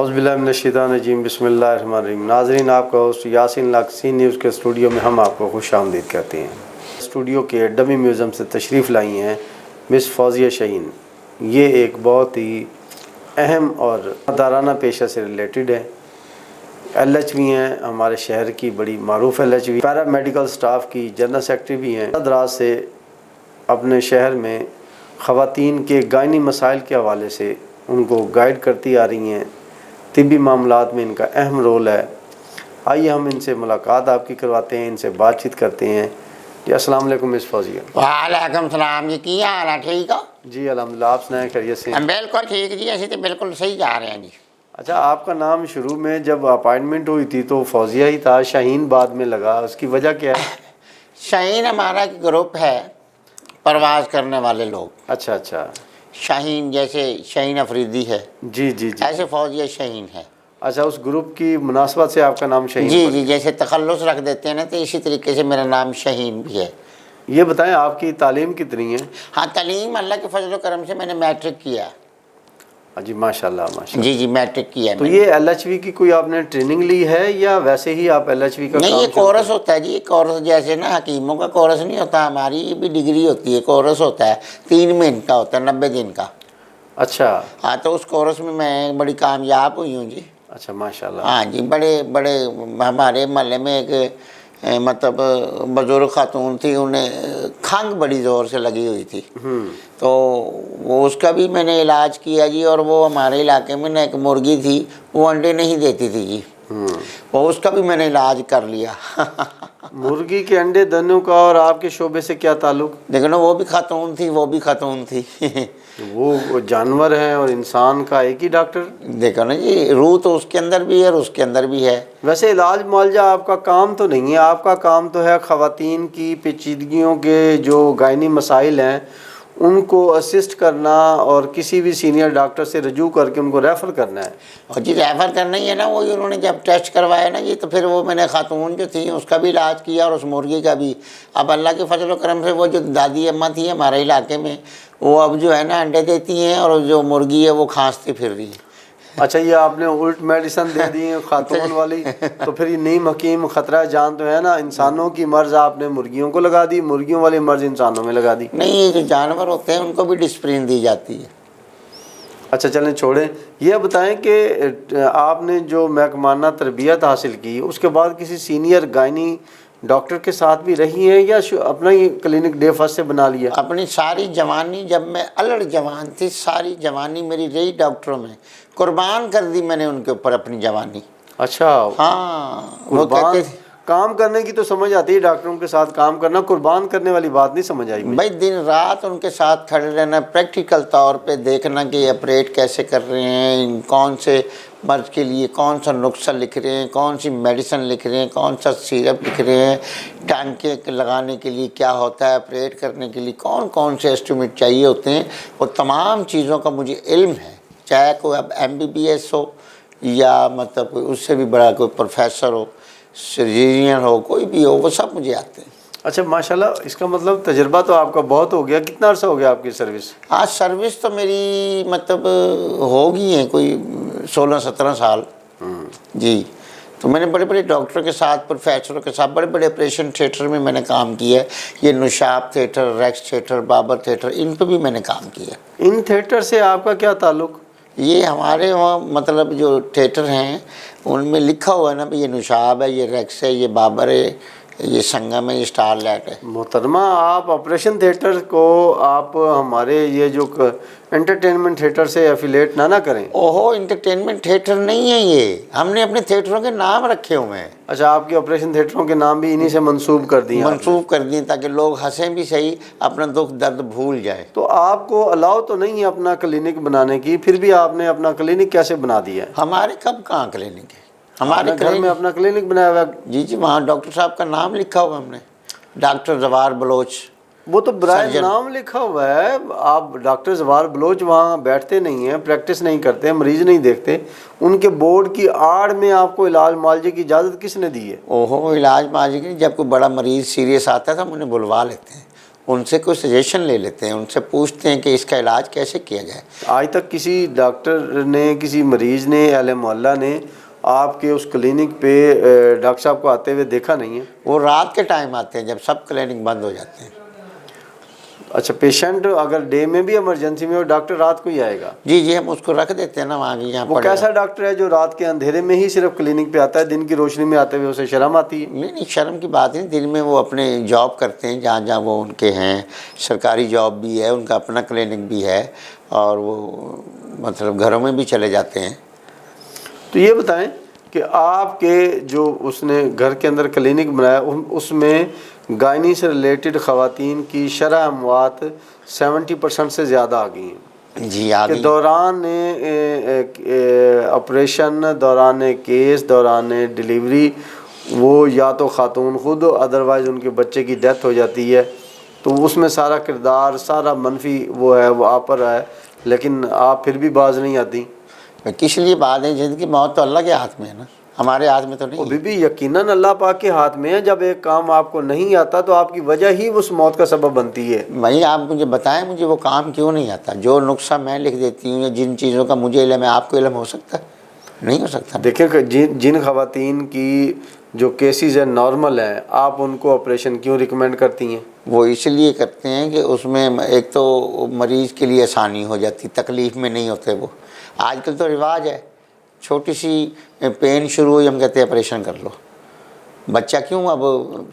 اعوذ باللہ من الشیطان الرجیم، بسم اللہ الرحمن الرحیم۔ ناظرین، آپ کا ہوسٹ یاسین لاکسی نیوز کے اسٹوڈیو میں ہم آپ کو خوش آمدید کہتے ہیں۔ اسٹوڈیو کے ڈمی میوزیم سے تشریف لائی ہیں مس فوزیہ شاہین۔ یہ ایک بہت ہی اہم اور دارانہ پیشہ سے ریلیٹڈ ہے۔ ایل ایچ وی ہیں، ہمارے شہر کی بڑی معروف ایل ایچ وی، پیرا میڈیکل سٹاف کی جنرل سیکرٹری بھی ہیں۔ دراز سے اپنے شہر میں خواتین کے گائنی مسائل کے حوالے سے ان کو گائیڈ کرتی آ رہی ہیں۔ طبی معاملات میں ان کا اہم رول ہے۔ آئیے ہم ان سے ملاقات آپ کی کرواتے ہیں، ان سے بات چیت کرتے ہیں۔ جی السلام علیکم مس فوزیہ۔ وعلیکم السلام جی، کی حال ہے؟ ٹھیک ہو؟ جی الحمدللہ، آپ سنائیں خیریت سے؟ بالکل ٹھیک جی، ایسے تو بالکل صحیح جا رہے ہیں جی۔ اچھا، آپ کا نام شروع میں جب اپائنٹمنٹ ہوئی تھی تو فوزیہ ہی تھا، شاہین بعد میں لگا، اس کی وجہ کیا ہے؟ شاہین ہمارا ایک گروپ ہے، پرواز کرنے والے لوگ۔ اچھا اچھا، شاہین جیسے شاہین افریدی ہے، جی جی جی، ایسے فوزیہ شاہین ہے۔ اچھا، اس گروپ کی مناسبت سے آپ کا نام شاہین جی پڑ جی، گیا۔ جیسے تخلص رکھ دیتے ہیں نا، تو اسی طریقے سے میرا نام شاہین بھی ہے۔ یہ بتائیں آپ کی تعلیم کتنی ہے؟ ہاں، تعلیم اللہ کے فضل و کرم سے میں نے میٹرک کیا۔ جی ماشاء اللہ ماشاء اللہ۔ جی جی، میٹرک کیا تو میں نے۔ یہ ایل ایچ وی کی کوئی آپ نے ٹریننگ لی ہے یا ویسے ہی آپ ایل ایچ وی کا نہیں، کام یہ شروع کورس ہوتا ہے جی، یہ کورس جیسے نا حکیموں کا کورس نہیں ہوتا، ہماری یہ بھی ڈگری ہوتی ہے، کورس ہوتا ہے 3 مہینے کا ہوتا ہے، 90 دن کا۔ اچھا ہاں، تو اس کورس میں میں بڑی کامیاب ہوئی ہوں جی۔ اچھا ماشاء اللہ۔ ہاں جی، بڑے بڑے ہمارے محلے میں ایک مطلب بزرگ خاتون تھی، انہیں کھنگ بڑی زور سے لگی ہوئی تھی، تو وہ اس کا بھی میں نے علاج کیا جی۔ اور وہ ہمارے علاقے میں نا ایک مرغی تھی، وہ انڈے نہیں دیتی تھی جی، وہ اس کا بھی میں نے علاج کر لیا۔ مرغی کے انڈے دینے کا اور آپ کے شعبے سے کیا تعلق؟ دیکھو نا، وہ بھی خاتون تھی، وہ بھی خاتون تھی۔ وہ جانور ہیں اور انسان کا ایک ہی ڈاکٹر؟ دیکھو نا جی، روح تو اس کے اندر بھی ہے اور اس کے اندر بھی ہے۔ ویسے علاج معالجہ آپ کا کام تو نہیں ہے، آپ کا کام تو ہے خواتین کی پیچیدگیوں کے جو گائنی مسائل ہیں ان کو اسسٹ کرنا اور کسی بھی سینئر ڈاکٹر سے رجوع کر کے ان کو ریفر کرنا ہے۔ اور جی ریفر کرنا ہی ہے نا، وہی انہوں نے جب ٹیسٹ کروایا نا جی، تو پھر وہ میں نے خاتون جو تھی اس کا بھی علاج کیا اور اس مرغی کا بھی۔ اب اللہ کے فضل و کرم سے وہ جو دادی اماں تھی ہمارے علاقے میں، وہ اب جو ہے نا انڈے دیتی ہیں، اور جو مرغی ہے وہ کھانستی پھر رہی ہے۔ اچھا، یہ آپ نے الٹ میڈیسن دے دی ہے خاتون والی، تو پھر یہ نیم حکیم خطرہ جان تو ہے نا، انسانوں کی مرض آپ نے مرغیوں کو لگا دی، مرغیوں والی مرض انسانوں میں لگا دی۔ نہیں، یہ جو جانور ہوتے ہیں ان کو بھی ڈسپلن دی جاتی ہے۔ اچھا چلیں چھوڑیں، یہ بتائیں کہ آپ نے جو محکمانہ تربیت حاصل کی اس کے بعد کسی سینئر گائنی ڈاکٹر کے ساتھ بھی رہی ہیں یا اپنا یہ کلینک ڈے فرسٹ سے بنا لیا؟ اپنی ساری جوانی، جب میں الڑ جوان تھی، ساری جوانی میری رہی ڈاکٹروں میں، قربان کر دی میں نے ان کے اوپر اپنی جوانی۔ اچھا، ہاں، وہ قربان کہتے تھے کام کرنے کی تو سمجھ آتی ہے، ڈاکٹروں کے ساتھ کام کرنا، قربان کرنے والی بات نہیں سمجھ آئی مجھے۔ بھائی دن رات ان کے ساتھ کھڑے رہنا، پریکٹیکل طور پہ دیکھنا کہ یہ آپریٹ کیسے کر رہے ہیں، کون سے مرض کے لیے کون سا نسخہ لکھ رہے ہیں، کون سی میڈیسن لکھ رہے ہیں، کون سا سیرپ لکھ رہے ہیں، ٹانکے لگانے کے لیے کیا ہوتا ہے، آپریٹ کرنے کے لیے کون کون سے اسٹیمیٹ چاہیے ہوتے ہیں، وہ تمام چیزوں کا مجھے علم ہے۔ چاہے کوئی اب MBBS ہو یا مطلب کوئی اس سے بھی بڑا کوئی پروفیسر ہو، سرجین ہو، کوئی بھی ہو، وہ سب مجھے آتے ہیں۔ اچھا ماشاءاللہ، اس کا مطلب تجربہ تو آپ کا بہت ہو گیا۔ کتنا عرصہ ہو گیا آپ کی سروس؟ آج سروس تو میری مطلب ہوگی ہے کوئی 16-17 سال۔ جی، تو میں نے بڑے بڑے ڈاکٹر کے ساتھ، پروفیسروں کے ساتھ، بڑے بڑے آپریشن تھیٹر میں نے کام کیا ہے۔ یہ Nishat theatre, Rex theatre, Babar theatre, ان پہ بھی میں نے کام کیا۔ ان تھیٹر سے آپ کا کیا تعلق؟ یہ ہمارے وہاں مطلب جو تھیٹر ہیں ان میں لکھا ہوا ہے نا، یہ نشاب ہے، یہ ریکس ہے، یہ بابر ہے، یہ سنگم ہے، یہ اسٹار لائٹ ہے۔ محترمہ، آپ آپریشن تھیٹر کو آپ ہمارے یہ جو انٹرٹینمنٹ تھیٹر سے ایفیلیٹ نہ کریں۔ اوہو، انٹرٹینمنٹ تھیٹر نہیں ہے یہ، ہم نے اپنے تھیٹروں کے نام رکھے ہوئے ہیں۔ اچھا، آپ کے آپریشن تھیٹروں کے نام بھی انہی سے منسوب کر دیے؟ منسوخ کر دیں تاکہ لوگ ہنسیں بھی صحیح، اپنا دکھ درد بھول جائیں۔ تو آپ کو الاؤ تو نہیں ہے اپنا کلینک بنانے کی، پھر بھی آپ نے اپنا کلینک کیسے بنا دیا ہے؟ ہمارے کب کہاں کلینک ہے؟ ہمارے گھر میں اپنا کلینک بنایا ہوا ہے؟ جی جی، وہاں ڈاکٹر صاحب کا نام لکھا ہوا ہم نے، ڈاکٹر زوار بلوچ۔ وہ تو برائے نام لکھا ہوا ہے، آپ ڈاکٹر زوار بلوچ وہاں بیٹھتے نہیں ہیں، پریکٹس نہیں کرتے، مریض نہیں دیکھتے، ان کے بورڈ کی آڑ میں آپ کو علاج معالجے کی اجازت کس نے دی ہے؟ اوہو، علاج معالجے کی جب کوئی بڑا مریض سیریس آتا ہے تو ہم انہیں بلوا لیتے ہیں، ان سے کوئی سجیشن لے لیتے ہیں، ان سے پوچھتے ہیں کہ اس کا علاج کیسے کیا جائے۔ آج تک کسی ڈاکٹر نے، کسی مریض نے، اہل محلہ نے آپ کے اس کلینک پہ ڈاکٹر صاحب کو آتے ہوئے دیکھا نہیں ہے؟ وہ رات کے ٹائم آتے ہیں جب سب کلینک بند ہو جاتے ہیں۔ اچھا، پیشنٹ اگر ڈے میں بھی ایمرجنسی میں ہو، ڈاکٹر رات کو ہی آئے گا؟ جی ہم اس کو رکھ دیتے ہیں نا وہاں، یہاں وہ کیسا ڈاکٹر ہے جو رات کے اندھیرے میں ہی صرف کلینک پہ آتا ہے؟ دن کی روشنی میں آتے ہوئے اسے شرم آتی ہے؟ نہیں شرم کی بات نہیں، دن میں وہ اپنے جاب کرتے ہیں جہاں جہاں وہ ان کے ہیں، سرکاری جاب بھی ہے، ان کا اپنا کلینک بھی ہے، اور وہ مطلب گھروں میں بھی چلے جاتے ہیں۔ تو یہ بتائیں کہ آپ کے جو اس نے گھر کے اندر کلینک بنایا، اس میں گائنی سے ریلیٹڈ خواتین کی شرح اموات 70% سے زیادہ آ گئی ہیں جی آ کہ گئی۔ دوران آپریشن، دوران کیس، دوران ڈیلیوری وہ یا تو خاتون خود، ادروائز ان کے بچے کی ڈیتھ ہو جاتی ہے، تو اس میں سارا کردار، سارا منفی وہ ہے، وہ آپ پر ہے، لیکن آپ پھر بھی باز نہیں آتی۔ کس لیے بات ہے؟ زندگی موت تو اللہ کے ہاتھ میں ہے نا، ہمارے ہاتھ میں تو نہیں ہے۔ بھی یقیناً اللہ پاک کے ہاتھ میں ہے۔ جب ایک کام آپ کو نہیں آتا تو آپ کی وجہ ہی اس موت کا سبب بنتی ہے۔ بھائی آپ مجھے بتائیں، مجھے وہ کام کیوں نہیں آتا؟ جو نسخہ میں لکھ دیتی ہوں یا جن چیزوں کا مجھے علم ہے، آپ کو علم ہو سکتا ہے؟ نہیں ہو سکتا۔ دیکھیں کہ جن خواتین کی جو کیسز ہیں نارمل ہیں، آپ ان کو آپریشن کیوں ریکمینڈ کرتی ہیں؟ وہ اس لیے کرتے ہیں کہ اس میں ایک تو مریض کے لیے آسانی ہو جاتی، تکلیف میں نہیں ہوتے وہ۔ آج کل تو رواج ہے، چھوٹی سی پین شروع ہوئی ہم کہتے ہیں آپریشن کر لو۔ بچہ کیوں اب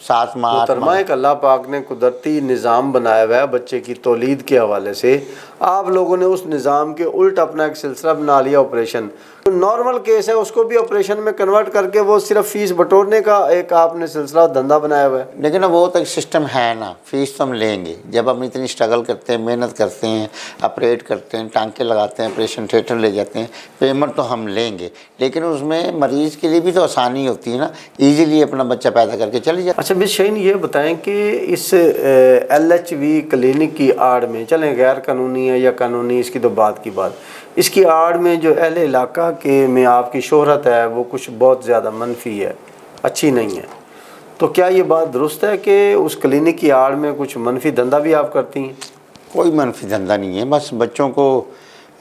7 ماہ 8 محترمہ، ماہ؟ ایک اللہ پاک نے قدرتی نظام بنایا ہوا ہے بچے کی تولید کے حوالے سے، آپ لوگوں نے اس نظام کے الٹ اپنا ایک سلسلہ بنا لیا آپریشن۔ نارمل کیس ہے اس کو بھی آپریشن میں کنورٹ کر کے وہ صرف فیس بٹورنے کا ایک آپ نے سلسلہ دھندا بنایا ہوا ہے۔ لیکن وہ تو ایک سسٹم ہے نا، فیس تو ہم لیں گے جب ہم اتنی اسٹرگل کرتے ہیں، محنت کرتے ہیں، آپریٹ کرتے ہیں، ٹانکے لگاتے ہیں، آپریشن تھیٹر لے جاتے ہیں، پیمنٹ تو ہم لیں گے، لیکن اس میں مریض کے لیے بھی تو آسانی ہوتی ہے نا، ایزیلی اپنا بچہ پیدا کر کے چلی جائے۔ اچھا مس شہین، یہ بتائیں کہ اس LHV کلینک کی آڑ میں، چلیں غیر قانونی ہے یا قانونی، اس کی تو بات کی بات، اس کی آڑ میں جو اہل علاقہ کے میں آپ کی شہرت ہے وہ کچھ بہت زیادہ منفی ہے، اچھی نہیں ہے، تو کیا یہ بات درست ہے کہ اس کلینک کی آڑ میں کچھ منفی دھندا بھی آپ کرتی ہیں؟ کوئی منفی دھندا نہیں ہے، بس بچوں کو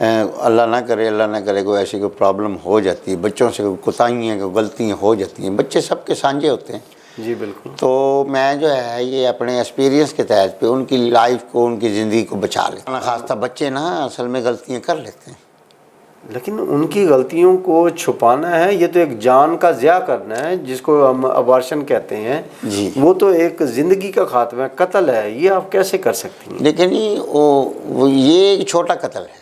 اللہ نہ کرے کوئی ایسی کوئی پرابلم ہو جاتی ہے، بچوں سے کوئی کوتاہیاں کوئی غلطیاں ہو جاتی ہیں، بچے سب کے سانجے ہوتے ہیں۔ جی بالکل۔ تو میں جو ہے یہ اپنے ایکسپیرینس کے تحت پہ ان کی لائف کو، ان کی زندگی کو بچا لیتا ہوں۔ خاصہ بچے نا اصل میں غلطیاں کر لیتے ہیں، لیکن ان کی غلطیوں کو چھپانا ہے، یہ تو ایک جان کا ضیاع کرنا ہے جس کو ہم ابارشن کہتے ہیں، جی وہ تو ایک زندگی کا خاتمہ ہے، قتل ہے، یہ آپ کیسے کر سکتی ہیں؟ لیکن یہ ایک چھوٹا قتل ہے۔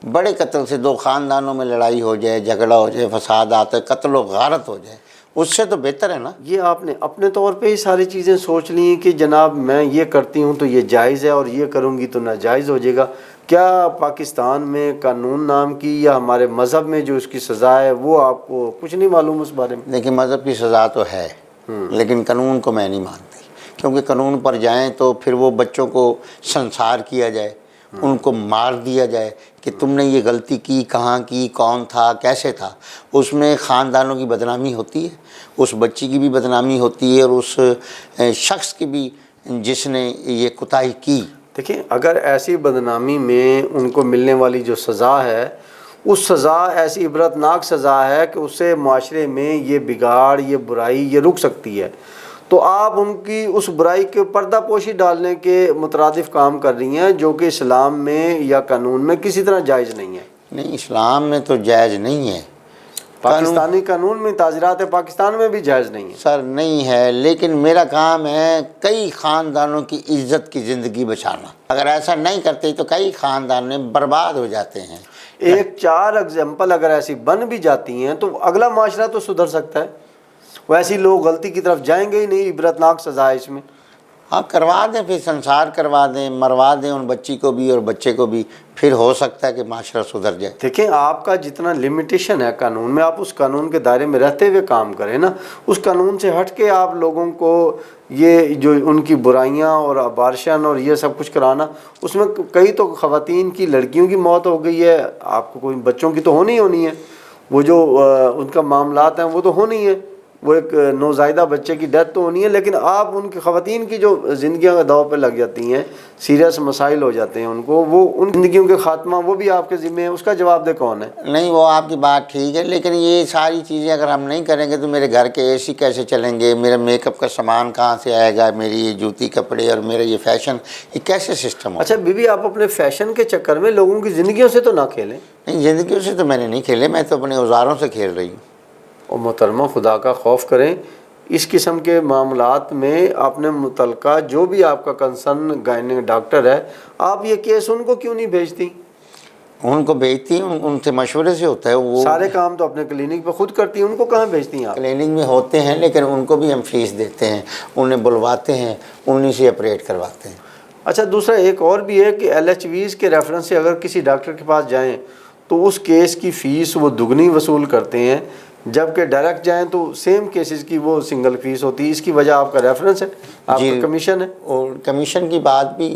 بڑے قتل سے 2 خاندانوں میں لڑائی ہو جائے، جھگڑا ہو جائے، فسادات، قتل و غارت ہو جائے، اس سے تو بہتر ہے نا۔ یہ آپ نے اپنے طور پہ ہی ساری چیزیں سوچ لی کہ جناب میں یہ کرتی ہوں تو یہ جائز ہے اور یہ کروں گی تو ناجائز ہو جائے گا؟ کیا پاکستان میں قانون نام کی یا ہمارے مذہب میں جو اس کی سزا ہے وہ آپ کو کچھ نہیں معلوم اس بارے میں؟ دیکھیں مذہب کی سزا تو ہے، لیکن قانون کو میں نہیں مانتی، کیونکہ قانون پر جائیں تو پھر وہ بچوں کو سنسار کیا جائے، ان کو مار دیا جائے کہ تم نے یہ غلطی کی، کہاں کی، کون تھا، کیسے تھا۔ اس میں خاندانوں کی بدنامی ہوتی ہے، اس بچی کی بھی بدنامی ہوتی ہے، اور اس شخص کی بھی جس نے یہ کوتاہی کی۔ دیکھیں اگر ایسی بدنامی میں ان کو ملنے والی جو سزا ہے، اس سزا ایسی عبرتناک سزا ہے کہ اس سے معاشرے میں یہ بگاڑ، یہ برائی یہ رک سکتی ہے، تو آپ ان کی اس برائی کے پردہ پوشی ڈالنے کے مترادف کام کر رہی ہیں، جو کہ اسلام میں یا قانون میں کسی طرح جائز نہیں ہے۔ نہیں، اسلام میں تو جائز نہیں ہے، پاکستانی قانون میں، تعزیرات پاکستان میں بھی جائز نہیں ہے سر نہیں ہے، لیکن میرا کام ہے کئی خاندانوں کی عزت کی زندگی بچانا۔ اگر ایسا نہیں کرتے تو کئی خاندان برباد ہو جاتے ہیں۔ ایک 4 اگزامپل اگر ایسی بن بھی جاتی ہیں تو اگلا معاشرہ تو سدھر سکتا ہے، ویسی لوگ غلطی کی طرف جائیں گے ہی نہیں، عبرتناک سزا ہے اس میں۔ ہاں کروا دیں، پھر سنسار کروا دیں، مروا دیں ان بچی کو بھی اور بچے کو بھی، پھر ہو سکتا ہے کہ معاشرہ سدھر جائے۔ دیکھیں آپ کا جتنا لمیٹیشن ہے قانون میں، آپ اس قانون کے دائرے میں رہتے ہوئے کام کریں نا، اس قانون سے ہٹ کے آپ لوگوں کو یہ جو ان کی برائیاں اور ابارشن اور یہ سب کچھ کرانا، اس میں کئی تو خواتین کی، لڑکیوں کی موت ہو گئی ہے، آپ کو کوئی بچوں کی تو ہونی ہے، وہ جو ان کا معاملات ہیں وہ تو ہونی ہے۔ وہ ایک نوزائیدہ بچے کی ڈیتھ تو ہونی ہے، لیکن آپ ان کی خواتین کی جو زندگیاں داؤ پہ لگ جاتی ہیں، سیریس مسائل ہو جاتے ہیں ان کو، وہ ان زندگیوں کے خاتمہ وہ بھی آپ کے ذمہ ہے، اس کا جواب دہ کون ہے؟ نہیں، وہ آپ کی بات ٹھیک ہے، لیکن یہ ساری چیزیں اگر ہم نہیں کریں گے تو میرے گھر کے اے سی کیسے چلیں گے، میرا میک اپ کا سامان کہاں سے آئے گا، میری یہ جوتی کپڑے اور میرا یہ فیشن، یہ کیسے سسٹم ہوگا؟ اچھا بی بی، آپ اپنے فیشن کے چکر میں لوگوں کی زندگیوں سے تو نہ کھیلیں۔ نہیں، زندگیوں سے تو میں نے نہیں کھیلے، میں تو اپنے اوزاروں سے کھیل رہی ہوں۔ اور محترمہ خدا کا خوف کریں، اس قسم کے معاملات میں آپ نے متعلقہ جو بھی آپ کا کنسرن گائنک ڈاکٹر ہے، آپ یہ کیس ان کو کیوں نہیں بھیجتی؟ ان کو بھیجتی ہیں، ان سے مشورے سے ہوتا ہے، وہ سارے کام تو اپنے کلینک پہ خود کرتی ہیں، ان کو کہاں بھیجتی ہیں آپ؟ کلینک میں ہوتے ہیں، لیکن ان کو بھی ہم فیس دیتے ہیں، انہیں بلواتے ہیں، انہیں سے آپریٹ کرواتے ہیں۔ اچھا دوسرا ایک اور بھی ہے کہ ایل ایچ ویز کے ریفرنس سے اگر کسی ڈاکٹر کے پاس جائیں تو اس کیس کی فیس وہ دگنی وصول کرتے ہیں، جبکہ ڈائریکٹ جائیں تو سیم کیسز کی وہ سنگل فیس ہوتی ہے۔ اس کی وجہ آپ کا ریفرنس ہے، آپ کا کمیشن ہے؟ اور کمیشن کی بات بھی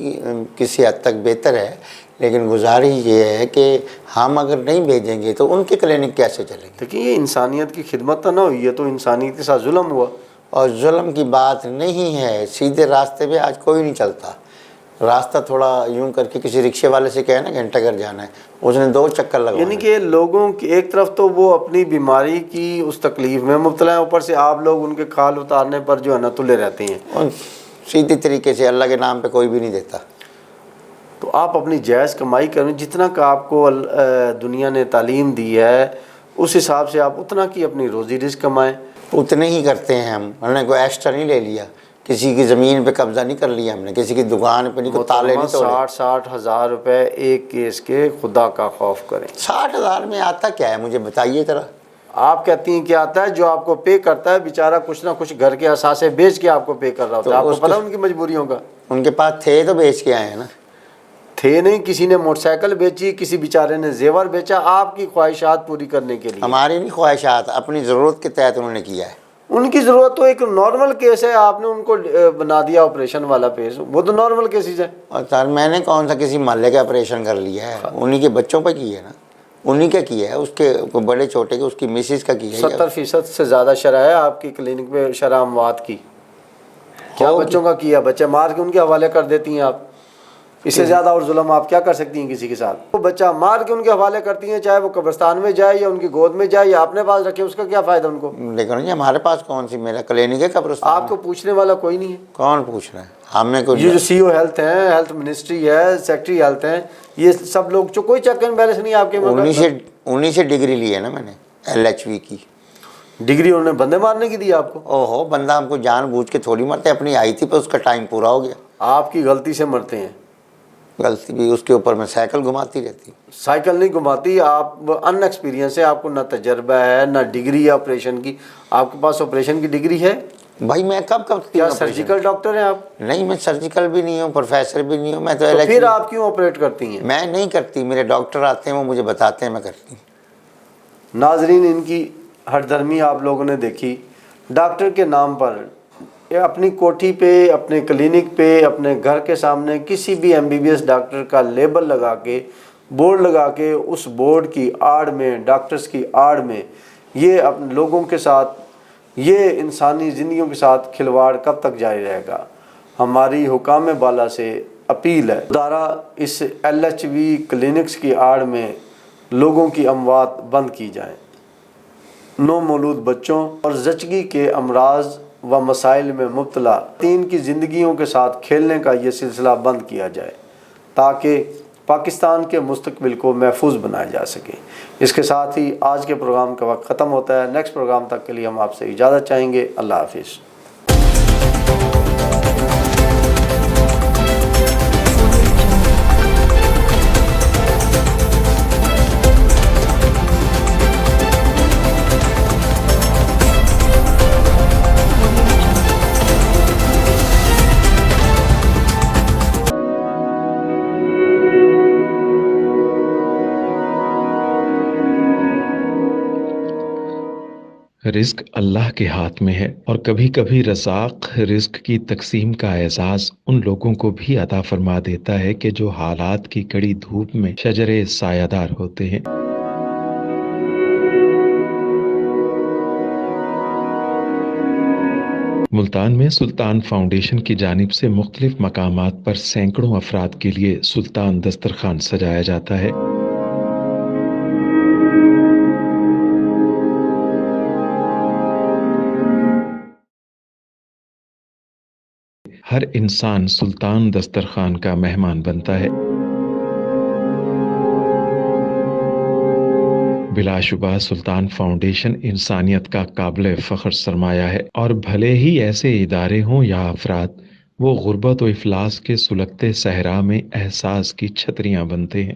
کسی حد تک بہتر ہے، لیکن گزارش یہ ہے کہ ہم اگر نہیں بھیجیں گے تو ان کے کلینک کیسے چلیں گے؟ دیکھیں یہ انسانیت کی خدمت تو نہ ہوئی ہے، تو انسانیت کے ساتھ ظلم ہوا۔ اور ظلم کی بات نہیں ہے، سیدھے راستے پہ آج کوئی نہیں چلتا، راستہ تھوڑا یوں کر کے کسی رکشے والے سے کہے نا گھنٹہ گھر جانا ہے، اس نے 2 چکر لگوانے۔ یعنی کہ لوگوں کی ایک طرف تو وہ اپنی بیماری کی اس تکلیف میں مبتلا ہیں، اوپر سے آپ لوگ ان کے کھال اتارنے پر جو ہے نا تلے رہتے ہیں۔ اور سیدھی طریقے سے اللہ کے نام پہ کوئی بھی نہیں دیتا۔ تو آپ اپنی جائز کمائی کریں، جتنا کا آپ کو دنیا نے تعلیم دی ہے اس حساب سے آپ اتنا کی اپنی روزی رزق کمائیں۔ اتنے ہی کرتے ہیں ہم نے کوئی ایکسٹرا نہیں لے لیا، کسی کی زمین پہ قبضہ نہیں کر لیا ہم نے، کسی کی دکان پہ نہیں، کوئی تالے نہیں توڑے۔ 60 ہزار روپے ایک کیس کے، خدا کا خوف کریں۔ 60,000 میں آتا کیا ہے مجھے بتائیے ذرا۔ آپ کہتی ہیں کیا آتا ہے؟ جو آپ کو پے کرتا ہے بیچارہ کچھ نہ کچھ گھر کے اثاثے بیچ کے آپ کو پے کر رہا ہوتا ہے، آپ کو پتہ ان کی مجبوریوں کا؟ ان کے پاس تھے تو بیچ کے آئے ہیں نا۔ تھے نہیں، کسی نے موٹر سائیکل بیچی، کسی بیچارے نے زیور بیچا آپ کی خواہشات پوری کرنے کے لیے۔ ہماری نہیں خواہشات، اپنی ضرورت کے تحت انہوں نے کیا ہے۔ ان کی ضرورت تو ایک نارمل کیس ہے، آپ نے ان کو بنا دیا آپریشن والا پیس، وہ تو نارمل کیسز ہے۔ اور سر میں نے کون سا کسی محلے کا آپریشن کر لیا ہے، انہی کے بچوں پہ کی ہے نا، انہی کا کیا ہے، اس کے بڑے چھوٹے کے، اس کی مسز کا کیا ہے۔ 70% سے زیادہ شرح ہے آپ کی کلینک پہ، شرح اموات کی۔ کیا بچوں کا کیا؟ بچے مار کے ان کے حوالے کر دیتی ہیں آپ، اس سے زیادہ اور ظلم آپ کیا کر سکتی ہیں کسی کے ساتھ؟ وہ بچہ مار کے ان کے حوالے کرتی ہیں، چاہے وہ قبرستان میں جائے یا ان کی گود میں جائے یا اپنے پاس رکھے، اس کا کیا فائدہ ان کو؟ لیکن جی ہمارے پاس کون سی، میرا کلینک ہے قبرستان؟ آپ کو پوچھنے والا کوئی نہیں ہے۔ کون پوچھ رہا ہے؟ ہم نے کوئی یہ جو سی او ہیلتھ ہیں، ہیلتھ منسٹری ہے، سیکٹری ہیلتھ ہیں، یہ سب لوگ جو کوئی چیک اینڈ بیلنس نہیں آپ کے انہی سے ڈگری لی ہے نا میں نے، LHV کی ڈگری انہوں نے بندے مارنے کی دی آپ کو؟ اوہو، بندہ ہم کو جان بوجھ کے تھوڑی مرتے، اپنی آئی تھی پہ اس کا ٹائم پورا ہو گیا۔ آپ کی غلطی سے مرتے ہیں۔ غلطی بھی اس کے اوپر میں سائیکل گھماتی رہتی ہوں۔ سائیکل نہیں گھماتی، آپ ان ایکسپیرینس ہے، آپ کو نہ تجربہ ہے نہ ڈگری ہے آپریشن کی۔ آپ کے پاس آپریشن کی ڈگری ہے؟ بھائی میں کب کیا سرجیکل ڈاکٹر ہیں آپ؟ نہیں، میں سرجیکل بھی نہیں ہوں، پروفیسر بھی نہیں ہوں، میں تو پھر آپ کیوں آپریٹ کرتی ہیں؟ میں نہیں کرتی، میرے ڈاکٹر آتے ہیں وہ مجھے بتاتے ہیں، میں کرتی ہوں۔ ناظرین ان کی ہٹ درمی آپ لوگوں نے دیکھی، ڈاکٹر کے نام پر اپنی کوٹھی پہ، اپنے کلینک پہ، اپنے گھر کے سامنے کسی بھی MBBS ڈاکٹر کا لیبل لگا کے، بورڈ لگا کے، اس بورڈ کی آڑ میں، ڈاکٹرز کی آڑ میں یہ اپنے لوگوں کے ساتھ، یہ انسانی زندگیوں کے ساتھ کھلواڑ کب تک جاری رہے گا؟ ہماری حکام بالا سے اپیل ہے، دارا اس LHV کلینکس کی آڑ میں لوگوں کی اموات بند کی جائیں، نو مولود بچوں اور زچگی کے امراض و مسائل میں مبتلا خواتین کی زندگیوں کے ساتھ کھیلنے کا یہ سلسلہ بند کیا جائے تاکہ پاکستان کے مستقبل کو محفوظ بنایا جا سکے۔ اس کے ساتھ ہی آج کے پروگرام کا وقت ختم ہوتا ہے۔ نیکسٹ پروگرام تک کے لیے ہم آپ سے اجازت چاہیں گے۔ اللہ حافظ۔ رزق اللہ کے ہاتھ میں ہے، اور کبھی کبھی رزاق رزق کی تقسیم کا اعزاز ان لوگوں کو بھی عطا فرما دیتا ہے کہ جو حالات کی کڑی دھوپ میں شجرے سایہ دار ہوتے ہیں۔ ملتان میں سلطان فاؤنڈیشن کی جانب سے مختلف مقامات پر سینکڑوں افراد کے لیے سلطان دسترخوان سجایا جاتا ہے۔ ہر انسان سلطان دسترخوان کا مہمان بنتا ہے۔ بلا شبہ سلطان فاؤنڈیشن انسانیت کا قابل فخر سرمایہ ہے، اور بھلے ہی ایسے ادارے ہوں یا افراد، وہ غربت و افلاس کے سلگتے صحرا میں احساس کی چھتریاں بنتے ہیں۔